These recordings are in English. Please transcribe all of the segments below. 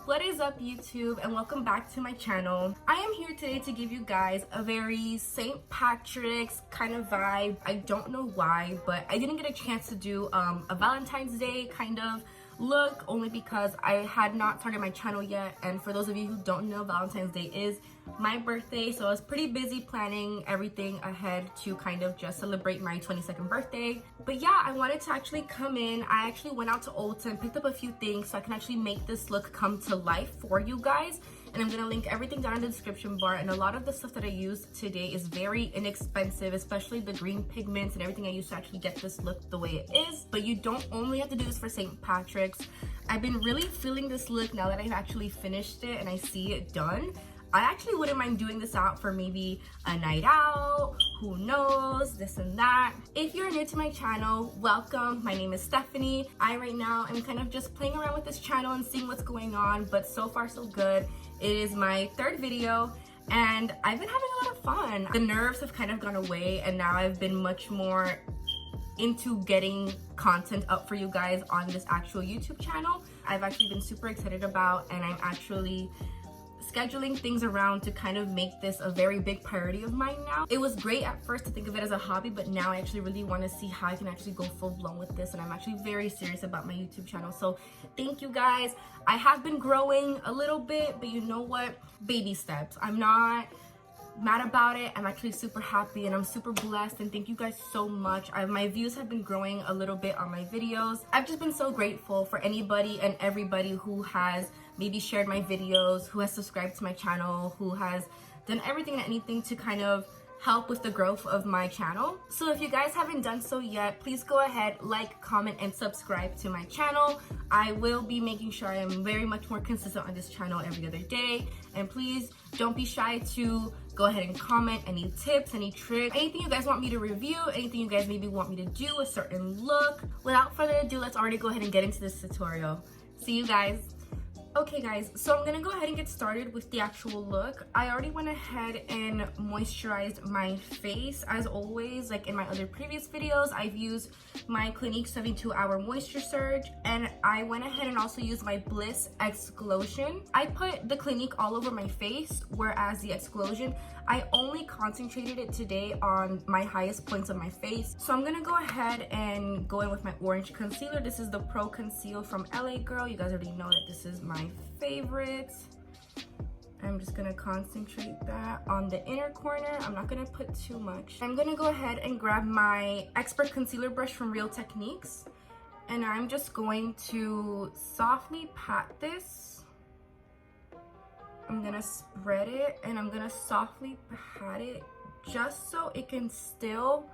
What is up, YouTube, and welcome back to my channel. I am here today to give you guys a very St. Patrick's kind of vibe. I don't know why, but I didn't get a chance to do a Valentine's Day kind of look only because I had not started my channel yet. And for those of you who don't know, Valentine's Day is my birthday, so I was pretty busy planning everything ahead to kind of just celebrate my 22nd birthday. But yeah, I wanted to actually come in. I actually went out to Ulta and picked up a few things so I can actually make this look come to life for you guys. And I'm gonna link everything down in the description bar. And a lot of the stuff that I used today is very inexpensive, especially the green pigments and everything I used to actually get this look the way it is. But you don't only have to do this for St. Patrick's. I've been really feeling this look now that I've actually finished it and I see it done. I actually wouldn't mind doing this out for maybe a night out, who knows, this and that. If you're new to my channel, welcome. My name is Stephany. I right now am kind of just playing around with this channel and seeing what's going on, but so far so good. It is my third video and I've been having a lot of fun. The nerves have kind of gone away and now I've been much more into getting content up for you guys on this actual YouTube channel. I've actually been super excited about, and I'm actually scheduling things around to kind of make this a very big priority of mine now. It was great at first to think of it as a hobby, but now I actually really want to see how I can actually go full blown with this, and I'm actually very serious about my YouTube channel. So thank you guys. I have been growing a little bit, but you know what? Baby steps. I'm not mad about it. I'm actually super happy and I'm super blessed, and thank you guys so much. My views have been growing a little bit on my videos. I've just been so grateful for anybody and everybody who has maybe shared my videos, who has subscribed to my channel, who has done everything and anything to kind of help with the growth of my channel. So if you guys haven't done so yet, please go ahead, like, comment, and subscribe to my channel. I will be making sure I am very much more consistent on this channel every other day. And please don't be shy to go ahead and comment any tips, any tricks, anything you guys want me to review, anything you guys maybe want me to do, a certain look. Without further ado, let's already go ahead and get into this tutorial. See you guys. Okay guys, so I'm gonna go ahead and get started with the actual look. I already went ahead and moisturized my face. As always, like in my other previous videos, I've used my Clinique 72-hour moisture surge, and I went ahead and also used my Bliss Ex-glow-sion. I put the Clinique all over my face, whereas the Ex-glow-sion, I only concentrated it today on my highest points of my face. So I'm gonna go ahead and go in with my orange concealer. This is the Pro Conceal from LA Girl. You guys already know that this is my favorite. I'm just gonna concentrate that on the inner corner. I'm not gonna put too much. I'm gonna go ahead and grab my Expert Concealer Brush from Real Techniques, and I'm just going to softly pat this. I'm gonna spread it and I'm gonna softly pat it just so it can still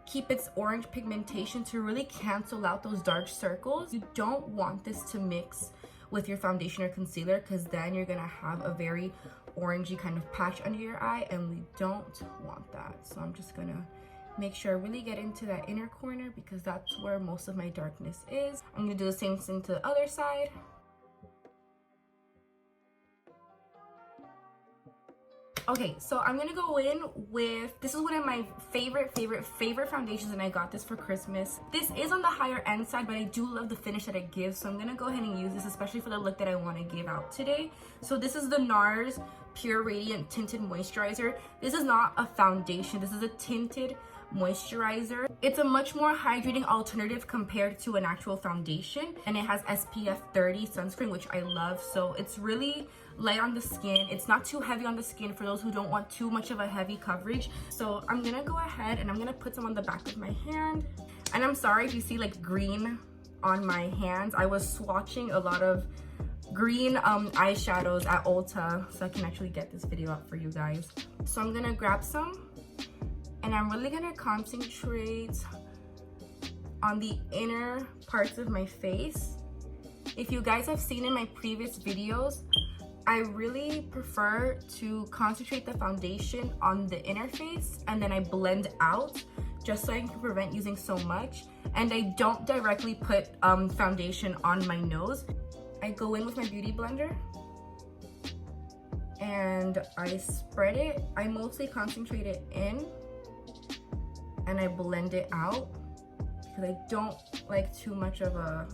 keep its orange pigmentation to really cancel out those dark circles. You don't want this to mix with your foundation or concealer, because then you're gonna have a very orangey kind of patch under your eye, and we don't want that. So I'm just gonna make sure I really get into that inner corner because that's where most of my darkness is. I'm gonna do the same thing to the other side. Okay, so I'm gonna go in with, this is one of my favorite foundations, and I got this for Christmas. This is on the higher end side, but I do love the finish that it gives, so I'm gonna go ahead and use this, especially for the look that I want to give out today. So this is the Nars Pure Radiant Tinted Moisturizer. This is not a foundation, this is a tinted moisturizer. It's a much more hydrating alternative compared to an actual foundation, and it has SPF 30 sunscreen, which I love. So it's really light on the skin. It's not too heavy on the skin for those who don't want too much of a heavy coverage. So I'm gonna go ahead and I'm gonna put some on the back of my hand. And I'm sorry if you see like green on my hands. I was swatching a lot of green eyeshadows at Ulta so I can actually get this video up for you guys. So I'm gonna grab some, and I'm really gonna concentrate on the inner parts of my face. If you guys have seen in my previous videos, I really prefer to concentrate the foundation on the inner face and then I blend out just so I can prevent using so much. And I don't directly put foundation on my nose. I go in with my beauty blender and I spread it. I mostly concentrate it in and I blend it out because I don't like too much of a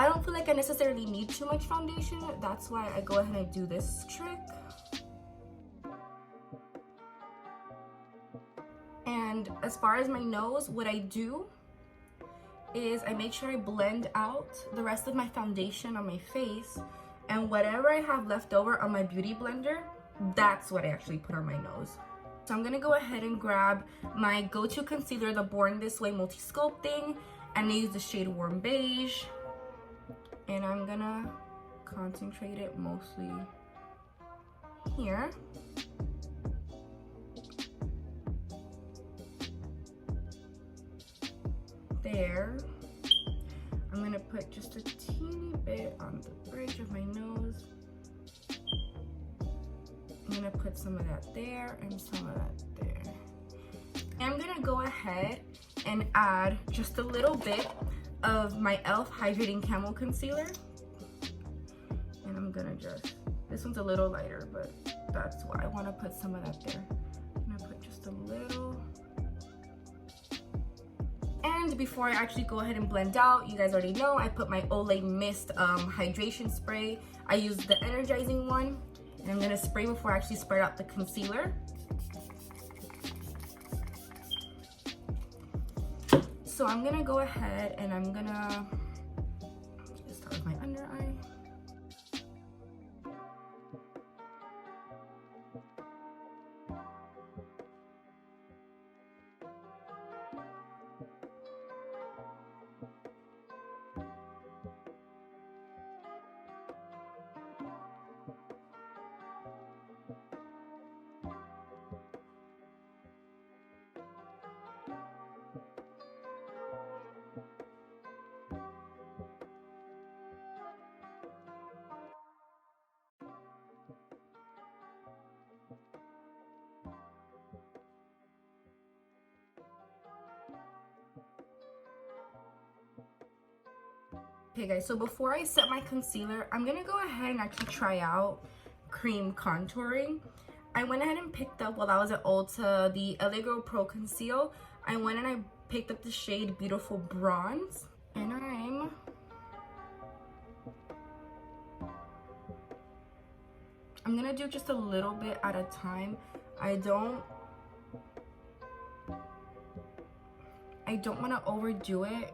I don't feel like I necessarily need too much foundation. That's why I go ahead and do this trick. And as far as my nose, what I do is I make sure I blend out the rest of my foundation on my face, and whatever I have left over on my beauty blender, that's what I actually put on my nose. So I'm gonna go ahead and grab my go-to concealer, the Born This Way Multi Sculpting, and I use the shade Warm Beige, and I'm gonna concentrate it mostly here. There. I'm gonna put just a teeny bit on the bridge of my nose. I'm gonna put some of that there and some of that there. And I'm gonna go ahead and add just a little bit of my e.l.f. Hydrating Camo Concealer. And I'm gonna just, this one's a little lighter, but that's why I wanna put some of that there. I'm gonna put just a little. And before I actually go ahead and blend out, you guys already know I put my Olay Mist hydration spray. I use the energizing one, and I'm gonna spray before I actually spread out the concealer. So I'm gonna go ahead and I'm gonna start with my under eye. Okay guys, so before I set my concealer, I'm gonna go ahead and actually try out cream contouring. I went ahead and picked up, while I was at Ulta, the Girl Pro Conceal. I went and I picked up the shade Beautiful Bronze, and I'm gonna do just a little bit at a time. I don't want to overdo it,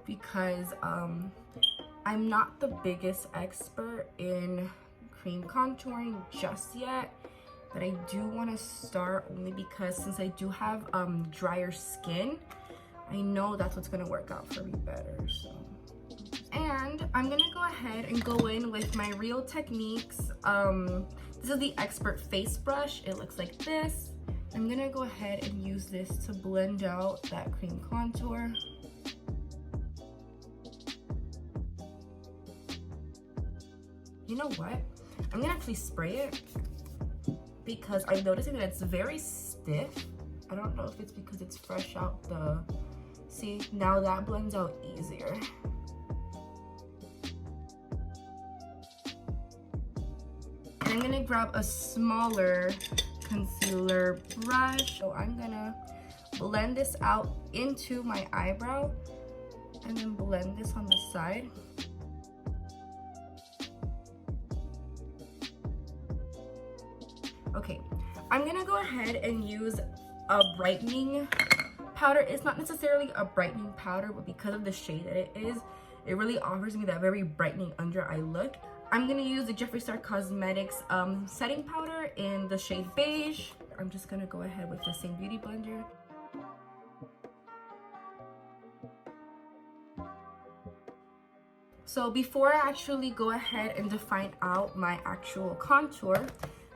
because I'm not the biggest expert in cream contouring just yet, but I do want to start, only because since I do have drier skin, I know that's what's going to work out for me better. So, and I'm going to go ahead and go in with my Real Techniques. This is the Expert Face Brush. It looks like this. I'm going to go ahead and use this to blend out that cream contour. You know what? I'm gonna actually spray it, because I'm noticing that it's very stiff. I don't know if it's because it's fresh out the... See, now that blends out easier. And I'm gonna grab a smaller concealer brush. So I'm gonna blend this out into my eyebrow, and then blend this on the side. Okay, I'm gonna go ahead and use a brightening powder. It's not necessarily a brightening powder, but because of the shade that it is, it really offers me that very brightening under eye look. I'm gonna use the Jeffree Star Cosmetics setting powder in the shade Beige. I'm just gonna go ahead with the same beauty blender. So before I actually go ahead and define out my actual contour,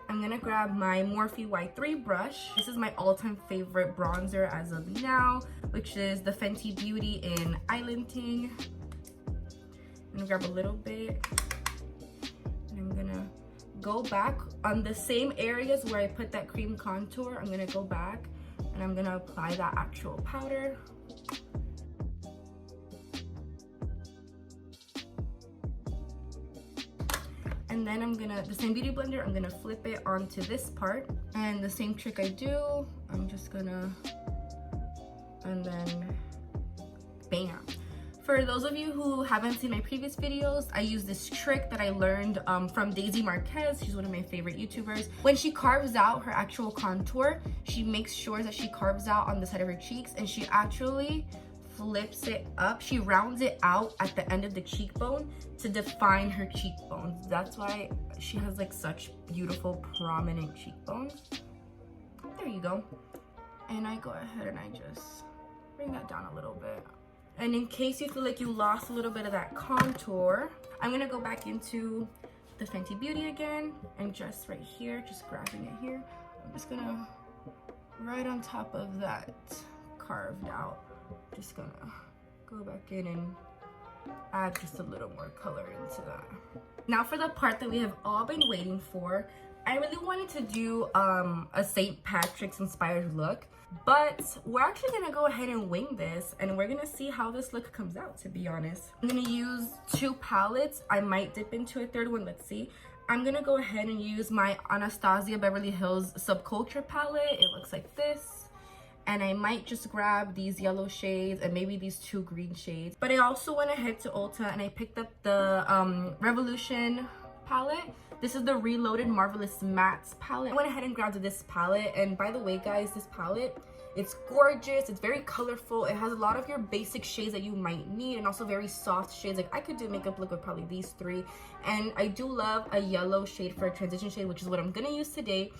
I'm gonna grab my Morphe Y3 brush. This is my all-time favorite bronzer as of now, which is the Fenty Beauty in Island Ting. I'm gonna grab a little bit, and I'm gonna go back on the same areas where I put that cream contour. I'm gonna go back and I'm gonna apply that actual powder. And then I'm gonna, the same beauty blender, I'm gonna flip it onto this part. And the same trick I do, I'm just gonna, and then bam. For those of you who haven't seen my previous videos, I use this trick that I learned from Daisy Marquez. She's one of my favorite YouTubers. When she carves out her actual contour, she makes sure that she carves out on the side of her cheeks, and she actually flips it up. She rounds it out at the end of the cheekbone to define her cheekbones. That's why she has like such beautiful prominent cheekbones. There you go. And I go ahead and I just bring that down a little bit. And in case you feel like you lost a little bit of that contour, I'm gonna go back into the Fenty Beauty again, and just right here, just grabbing it here, I'm just gonna, right on top of that carved out, just gonna go back in and add just a little more color into that. Now for the part that we have all been waiting for, I really wanted to do a St. Patrick's inspired look, but we're actually gonna go ahead and wing this, and we're gonna see how this look comes out, to be honest. I'm gonna use 2 palettes. I might dip into a third one, let's see. I'm gonna go ahead and use my Anastasia Beverly Hills Subculture palette. It looks like this. And I might just grab these yellow shades and maybe these 2 green shades. But I also went ahead to Ulta and I picked up the Revolution palette. This is the Reloaded Marvelous Mattes palette. I went ahead and grabbed this palette, and by the way guys, this palette, it's gorgeous, it's very colorful, it has a lot of your basic shades that you might need, and also very soft shades. Like I could do makeup look with probably these 3, and I do love a yellow shade for a transition shade, which is what I'm gonna use today.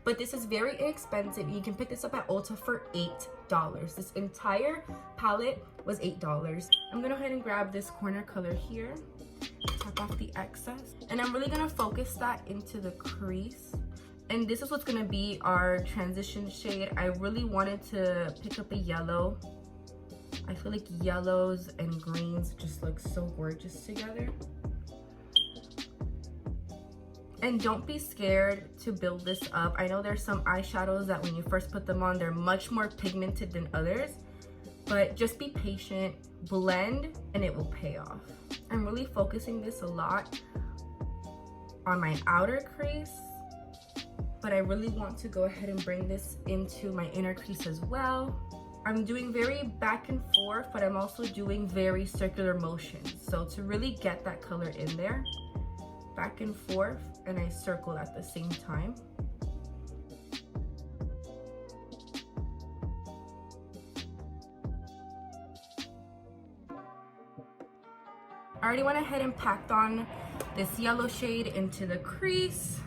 But this is very inexpensive. You can pick this up at Ulta for $8. This entire palette was $8. I'm gonna go ahead and grab this corner color here, tap off the excess, and I'm really gonna focus that into the crease. And this is what's gonna be our transition shade. I really wanted to pick up a yellow. I feel like yellows and greens just look so gorgeous together. And don't be scared to build this up. I know there's some eyeshadows that when you first put them on, they're much more pigmented than others, but just be patient, blend, and it will pay off. I'm really focusing this a lot on my outer crease, but I really want to go ahead and bring this into my inner crease as well. I'm doing very back and forth, but I'm also doing very circular motions. So to really get that color in there, back and forth, and I circle at the same time. I already went ahead and packed on this yellow shade into the crease.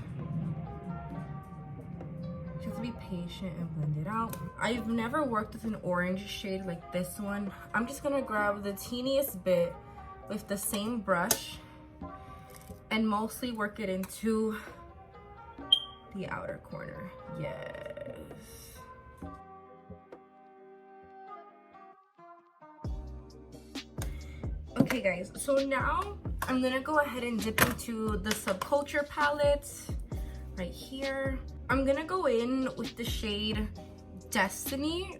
Just be patient and blend it out. I've never worked with an orange shade like this one. I'm just gonna grab the teeniest bit with the same brush and mostly work it into the outer corner. Yes. Okay guys, so now I'm gonna go ahead and dip into the Subculture palette right here. I'm gonna go in with the shade Destiny,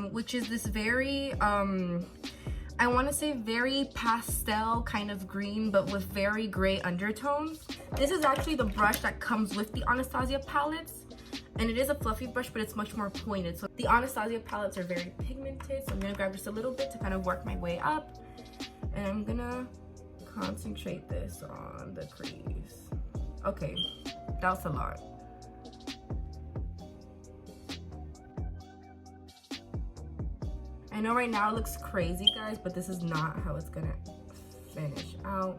which is this very, I wanna say very pastel kind of green, but with very gray undertones. This is actually the brush that comes with the Anastasia palettes, and it is a fluffy brush, but it's much more pointed. So the Anastasia palettes are very pigmented, so I'm gonna grab just a little bit to kind of work my way up. And I'm gonna concentrate this on the crease. Okay, that was a lot. I know right now it looks crazy, guys, but this is not how it's gonna finish out.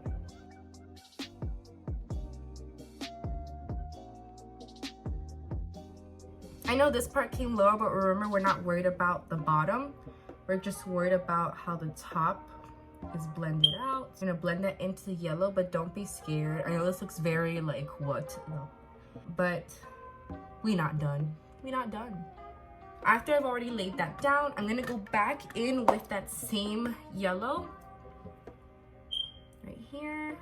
I know this part came lower, but remember, we're not worried about the bottom. We're just worried about how the top is blended out. I'm gonna blend that into yellow, but don't be scared. I know this looks very like what? No. But we not done. We not done. After I've already laid that down, I'm gonna go back in with that same yellow right here.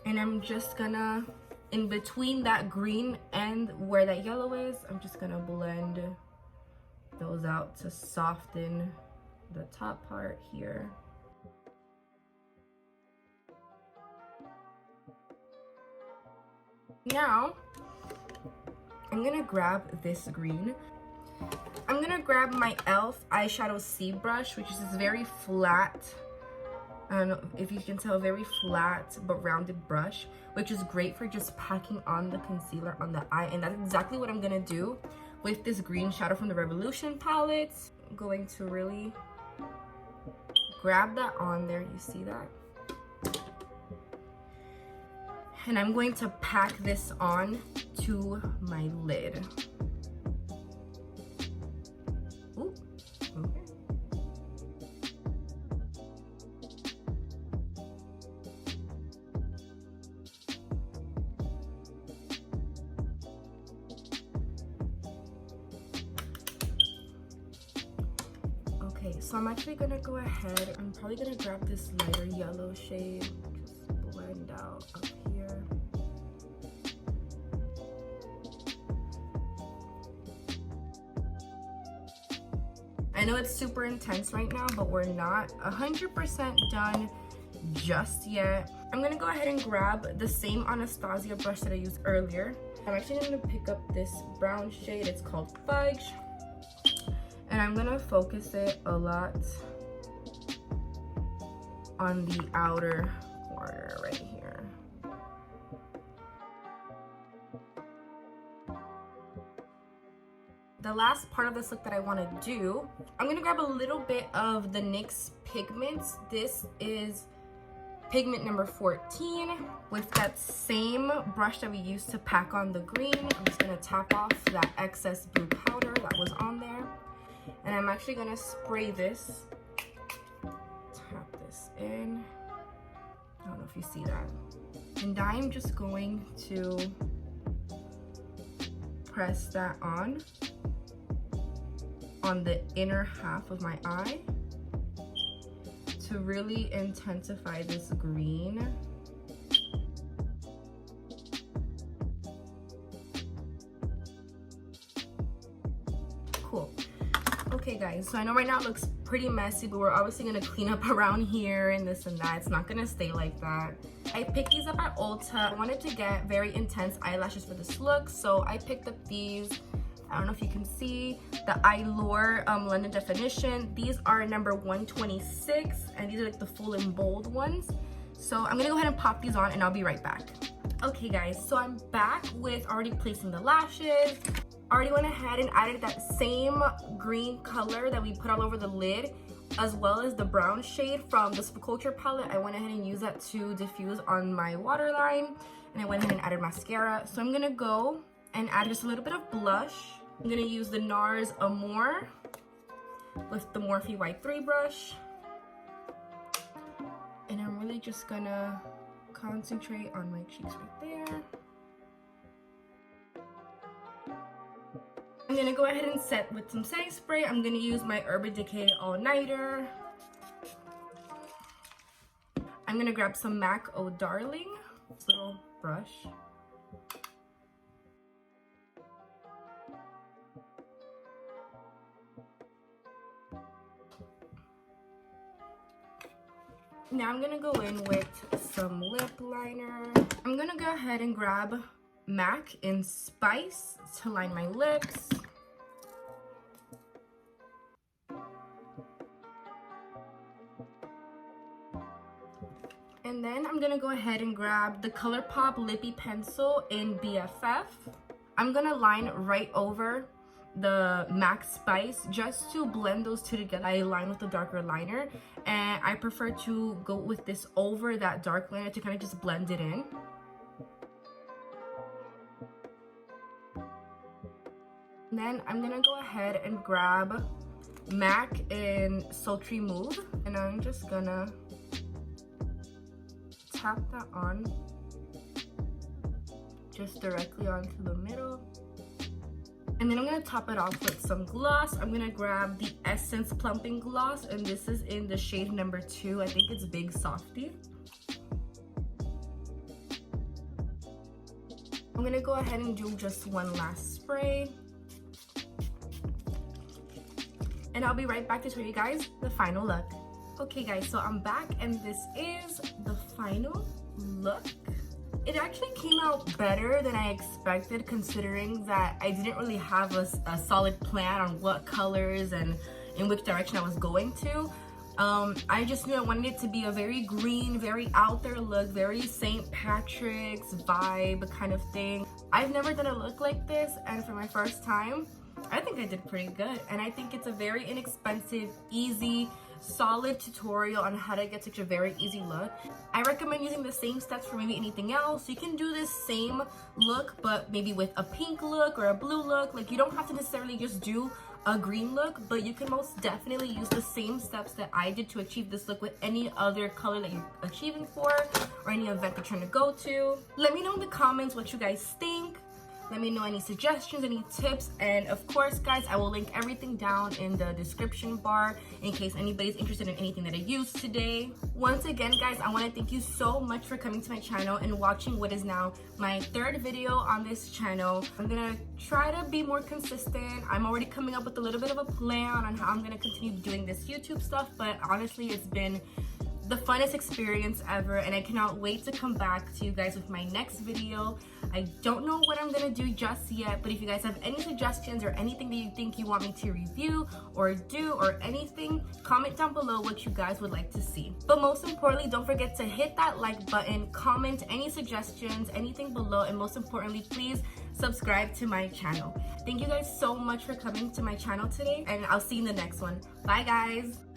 And I'm just gonna, in between that green and where that yellow is, I'm just gonna blend those out to soften the top part here. Now, I'm gonna grab this green. I'm gonna grab my e.l.f. eyeshadow C brush, which is this very flat, I don't know if you can tell, very flat but rounded brush, which is great for just packing on the concealer on the eye. And that's exactly what I'm gonna do with this green shadow from the Revolution palette. I'm going to really grab that on there, you see that? And I'm going to pack this on to my lid. Ooh, okay. Okay, so I'm actually gonna go ahead. I'm probably gonna grab this lighter yellow shade, just blend out up here. I know it's super intense right now, but we're not 100% done just yet. I'm gonna go ahead and grab the same Anastasia brush that I used earlier. I'm actually gonna pick up this brown shade. It's called Beige. And I'm gonna focus it a lot on the outer corner right here. The last part of this look that I want to do, I'm gonna grab a little bit of the NYX pigments. This is pigment number 14 with that same brush that we used to pack on the green. I'm just gonna tap off that excess blue powder that was on there. And I'm actually gonna spray this, tap this in. I don't know if you see that. And I'm just going to press that on the inner half of my eye to really intensify this green. Cool. Okay guys, so I know right now it looks pretty messy, but we're obviously gonna clean up around here and this and that. It's not gonna stay like that. I picked these up at Ulta. I wanted to get very intense eyelashes for this look, so I picked up these. I don't know if you can see the Allure London Definition. These are number 126, and these are like the full and bold ones. So I'm gonna go ahead and pop these on and I'll be right back. Okay guys, so I'm back with already placing the lashes. Already went ahead and added that same green color that we put all over the lid, as well as the brown shade from the Sculpting palette. I went ahead and used that to diffuse on my waterline, and I went ahead and added mascara. So I'm gonna go and add just a little bit of blush. I'm gonna use the Nars Amour with the Morphe White 3 brush. And I'm really just gonna concentrate on my cheeks right there. I'm gonna go ahead and set with some setting spray. I'm gonna use my Urban Decay All Nighter. I'm gonna grab some MAC Oh Darling, this little brush. Now I'm gonna go in with some lip liner. I'm gonna go ahead and grab MAC in Spice to line my lips. And then I'm gonna go ahead and grab the ColourPop Lippy Pencil in BFF. I'm gonna line right over the MAC Spice just to blend those two together. I line with the darker liner, and I prefer to go with this over that dark liner to kind of just blend it in. Then I'm gonna go ahead and grab MAC in Sultry Move, and I'm just gonna tap that on just directly onto the middle. And then I'm gonna top it off with some gloss. I'm gonna grab the Essence Plumping Gloss, and this is in the shade number 2. I think it's Big Softy. I'm gonna go ahead and do just one last spray. And I'll be right back to show you guys the final look. Okay guys, so I'm back, and this is the final look. It actually came out better than I expected, considering that I didn't really have a solid plan on what colors and in which direction I was going to. I just knew I wanted it to be a very green, very out there look, very St. Patrick's vibe kind of thing. I've never done a look like this, and for my first time, I think I did pretty good. And I think it's a very inexpensive, easy, solid tutorial on how to get such a very easy look. I recommend using the same steps for maybe anything else. You can do this same look, but maybe with a pink look or a blue look. Like, you don't have to necessarily just do a green look, but you can most definitely use the same steps that I did to achieve this look with any other color that you're achieving for or any event you're trying to go to. Let me know in the comments what you guys think. Let me know any suggestions, any tips, and of course, guys, I will link everything down in the description bar in case anybody's interested in anything that I used today. Once again, guys, I want to thank you so much for coming to my channel and watching what is now my 3rd video on this channel. I'm gonna try to be more consistent. I'm already coming up with a little bit of a plan on how I'm gonna continue doing this YouTube stuff, but honestly, it's been the funnest experience ever, and I cannot wait to come back to you guys with my next video. I don't know what I'm gonna do just yet, but if you guys have any suggestions or anything that you think you want me to review or do or anything, comment down below what you guys would like to see. But most importantly, don't forget to hit that like button, comment any suggestions, anything below, and most importantly, please subscribe to my channel. Thank you guys so much for coming to my channel today, and I'll see you in the next one. Bye, guys.